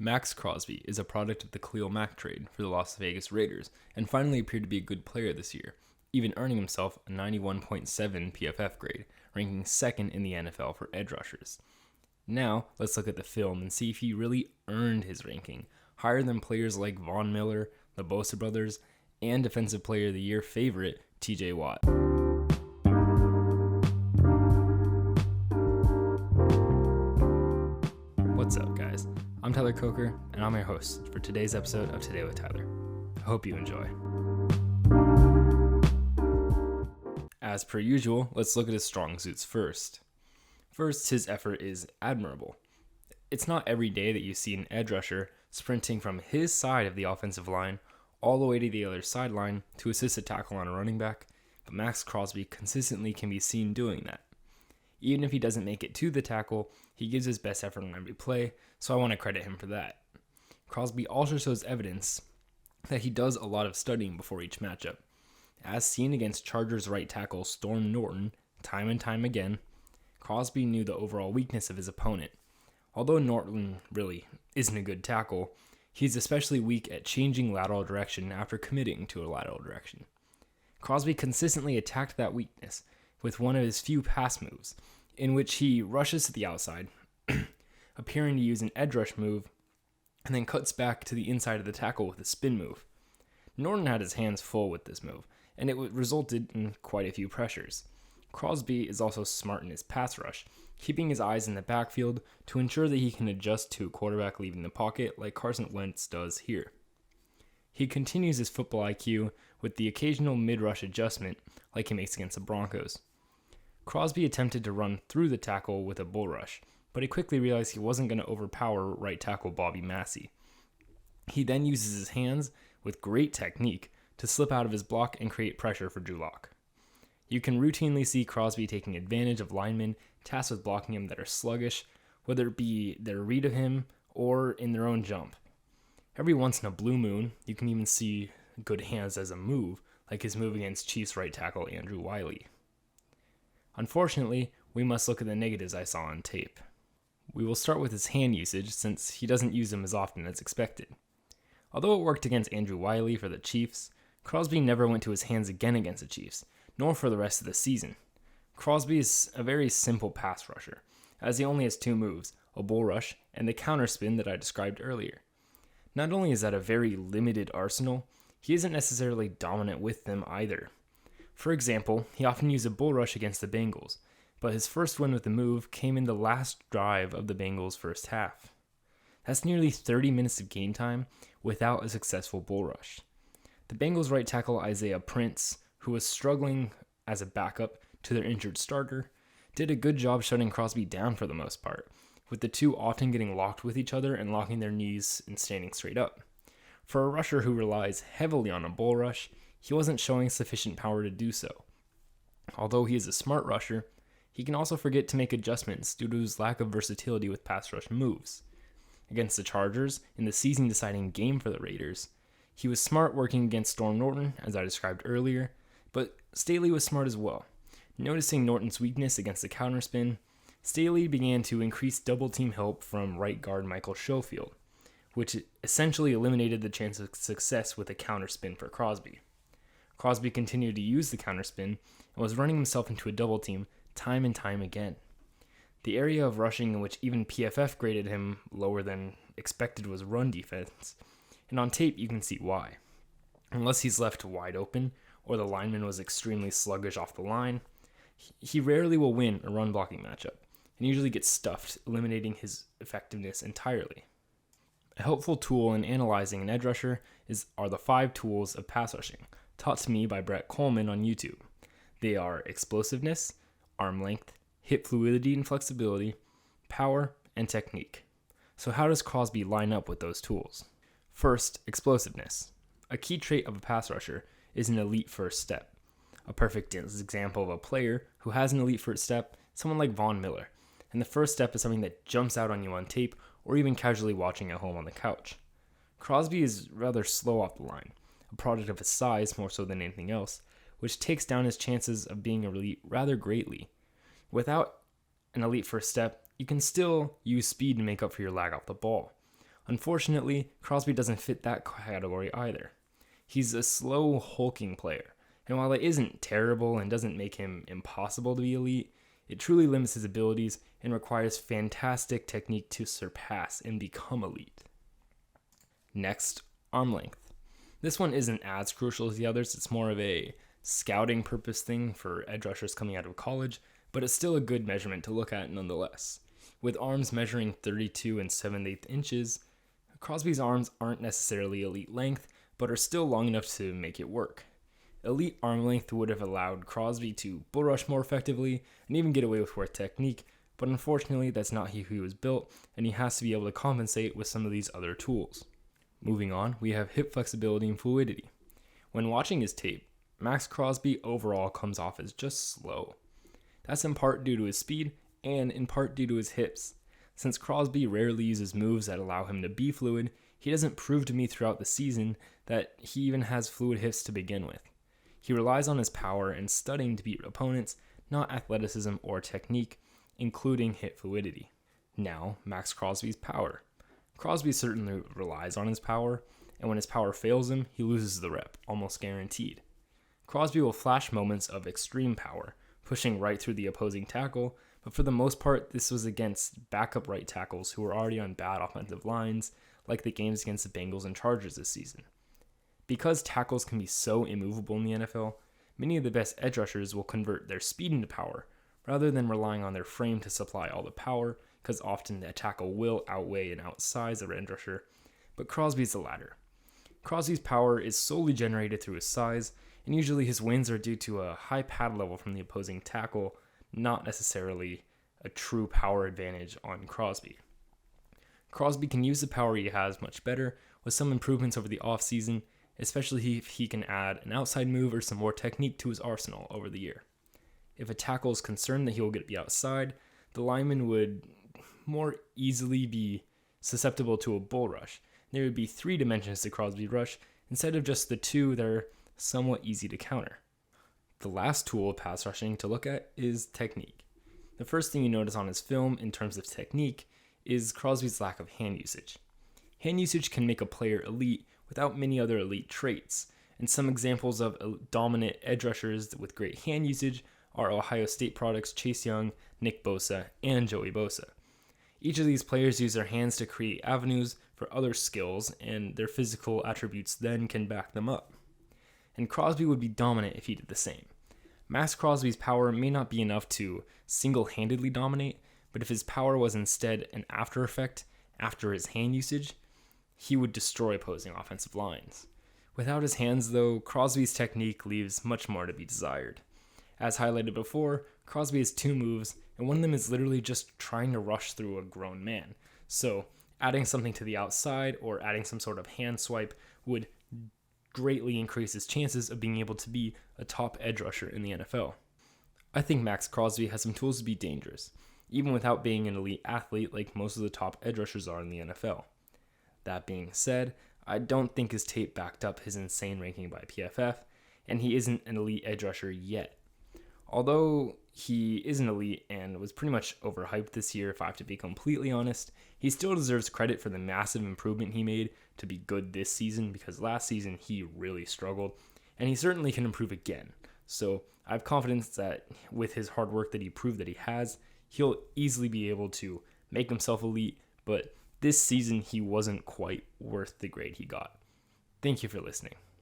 Maxx Crosby is a product of the Khalil Mack trade for the Las Vegas Raiders and finally appeared to be a good player this year, even earning himself a 91.7 PFF grade, ranking second in the NFL for edge rushers. Now, let's look at the film and see if he really earned his ranking, higher than players like Von Miller, the Bosa brothers, and Defensive Player of the Year favorite TJ Watt. What's up, guys? I'm Tyler Coker, and I'm your host for today's episode of Today with Tyler. I hope you enjoy. As per usual, let's look at his strong suits first. First, his effort is admirable. It's not every day that you see an edge rusher sprinting from his side of the offensive line all the way to the other sideline to assist a tackle on a running back, but Maxx Crosby consistently can be seen doing that. Even if he doesn't make it to the tackle, he gives his best effort on every play, so I want to credit him for that. Crosby also shows evidence that he does a lot of studying before each matchup. As seen against Chargers right tackle Storm Norton, time and time again, Crosby knew the overall weakness of his opponent. Although Norton really isn't a good tackle, he's especially weak at changing lateral direction after committing to a lateral direction. Crosby consistently attacked that weakness with one of his few pass moves, in which he rushes to the outside, appearing to use an edge rush move, and then cuts back to the inside of the tackle with a spin move. Norton had his hands full with this move, and it resulted in quite a few pressures. Crosby is also smart in his pass rush, keeping his eyes in the backfield to ensure that he can adjust to a quarterback leaving the pocket like Carson Wentz does here. He continues his football IQ with the occasional mid-rush adjustment like he makes against the Broncos. Crosby attempted to run through the tackle with a bull rush, but he quickly realized he wasn't going to overpower right tackle Bobby Massey. He then uses his hands with great technique to slip out of his block and create pressure for Drew Lock. You can routinely see Crosby taking advantage of linemen tasked with blocking him that are sluggish, whether it be their read of him or in their own jump. Every once in a blue moon, you can even see good hands as a move, like his move against Chiefs right tackle Andrew Wiley. Unfortunately, we must look at the negatives I saw on tape. We will start with his hand usage since he doesn't use them as often as expected. Although it worked against Andrew Wiley for the Chiefs, Crosby never went to his hands again against the Chiefs, nor for the rest of the season. Crosby is a very simple pass rusher, as he only has two moves, a bull rush and the counter spin that I described earlier. Not only is that a very limited arsenal, he isn't necessarily dominant with them either. For example, he often used a bull rush against the Bengals, but his first win with the move came in the last drive of the Bengals' first half. That's nearly 30 minutes of game time without a successful bull rush. The Bengals' right tackle Isaiah Prince, who was struggling as a backup to their injured starter, did a good job shutting Crosby down for the most part, with the two often getting locked with each other and locking their knees and standing straight up. For a rusher who relies heavily on a bull rush, he wasn't showing sufficient power to do so. Although he is a smart rusher, he can also forget to make adjustments due to his lack of versatility with pass rush moves. Against the Chargers, in the season-deciding game for the Raiders, he was smart working against Storm Norton, as I described earlier, but Staley was smart as well. Noticing Norton's weakness against the counterspin, Staley began to increase double-team help from right guard Michael Schofield, which essentially eliminated the chance of success with a counterspin for Crosby. Crosby continued to use the counterspin and was running himself into a double team time and time again. The area of rushing in which even PFF graded him lower than expected was run defense, and on tape you can see why. Unless he's left wide open or the lineman was extremely sluggish off the line, he rarely will win a run blocking matchup and usually gets stuffed, eliminating his effectiveness entirely. A helpful tool in analyzing an edge rusher are the 5 tools of pass rushing, taught to me by Brett Coleman on YouTube. They are explosiveness, arm length, hip fluidity and flexibility, power, and technique. So how does Crosby line up with those tools? First, explosiveness. A key trait of a pass rusher is an elite first step. A perfect example of a player who has an elite first step is someone like Von Miller, and the first step is something that jumps out on you on tape or even casually watching at home on the couch. Crosby is rather slow off the line, a product of his size more so than anything else, which takes down his chances of being elite rather greatly. Without an elite first step, you can still use speed to make up for your lag off the ball. Unfortunately, Crosby doesn't fit that category either. He's a slow, hulking player, and while it isn't terrible and doesn't make him impossible to be elite, it truly limits his abilities and requires fantastic technique to surpass and become elite. Next, arm length. This one isn't as crucial as the others, it's more of a scouting purpose thing for edge rushers coming out of college, but it's still a good measurement to look at nonetheless. With arms measuring 32 and 7/8 inches, Crosby's arms aren't necessarily elite length, but are still long enough to make it work. Elite arm length would have allowed Crosby to bull rush more effectively and even get away with more technique, but unfortunately that's not how he was built, and he has to be able to compensate with some of these other tools. Moving on, we have hip flexibility and fluidity. When watching his tape, Maxx Crosby overall comes off as just slow. That's in part due to his speed and in part due to his hips. Since Crosby rarely uses moves that allow him to be fluid, he doesn't prove to me throughout the season that he even has fluid hips to begin with. He relies on his power and studying to beat opponents, not athleticism or technique, including hip fluidity. Now, Maxx Crosby's power. Crosby certainly relies on his power, and when his power fails him, he loses the rep, almost guaranteed. Crosby will flash moments of extreme power, pushing right through the opposing tackle, but for the most part, this was against backup right tackles who were already on bad offensive lines, like the games against the Bengals and Chargers this season. Because tackles can be so immovable in the NFL, many of the best edge rushers will convert their speed into power, rather than relying on their frame to supply all the power, because often a tackle will outweigh and outsize a edge rusher, but Crosby's the latter. Crosby's power is solely generated through his size, and usually his wins are due to a high pad level from the opposing tackle, not necessarily a true power advantage on Crosby. Crosby can use the power he has much better with some improvements over the offseason, especially if he can add an outside move or some more technique to his arsenal over the year. If a tackle is concerned that he will get the outside, the lineman would more easily be susceptible to a bull rush. There would be 3 dimensions to Crosby's rush instead of just the 2 that are somewhat easy to counter. The last tool of pass rushing to look at is technique. The first thing you notice on his film in terms of technique is Crosby's lack of hand usage. Hand usage can make a player elite without many other elite traits, and some examples of dominant edge rushers with great hand usage are Ohio State products Chase Young, Nick Bosa, and Joey Bosa. Each of these players use their hands to create avenues for other skills, and their physical attributes then can back them up. And Crosby would be dominant if he did the same. Maxx Crosby's power may not be enough to single-handedly dominate, but if his power was instead an after effect after his hand usage, he would destroy opposing offensive lines. Without his hands, though, Crosby's technique leaves much more to be desired. As highlighted before, Crosby has 2 moves, and one of them is literally just trying to rush through a grown man. So, adding something to the outside or adding some sort of hand swipe would greatly increase his chances of being able to be a top edge rusher in the NFL. I think Maxx Crosby has some tools to be dangerous, even without being an elite athlete like most of the top edge rushers are in the NFL. That being said, I don't think his tape backed up his insane ranking by PFF, and he isn't an elite edge rusher yet. Although he is an elite and was pretty much overhyped this year, if I have to be completely honest, he still deserves credit for the massive improvement he made to be good this season, because last season he really struggled, and he certainly can improve again. So I have confidence that with his hard work that he proved that he has, he'll easily be able to make himself elite, but this season he wasn't quite worth the grade he got. Thank you for listening.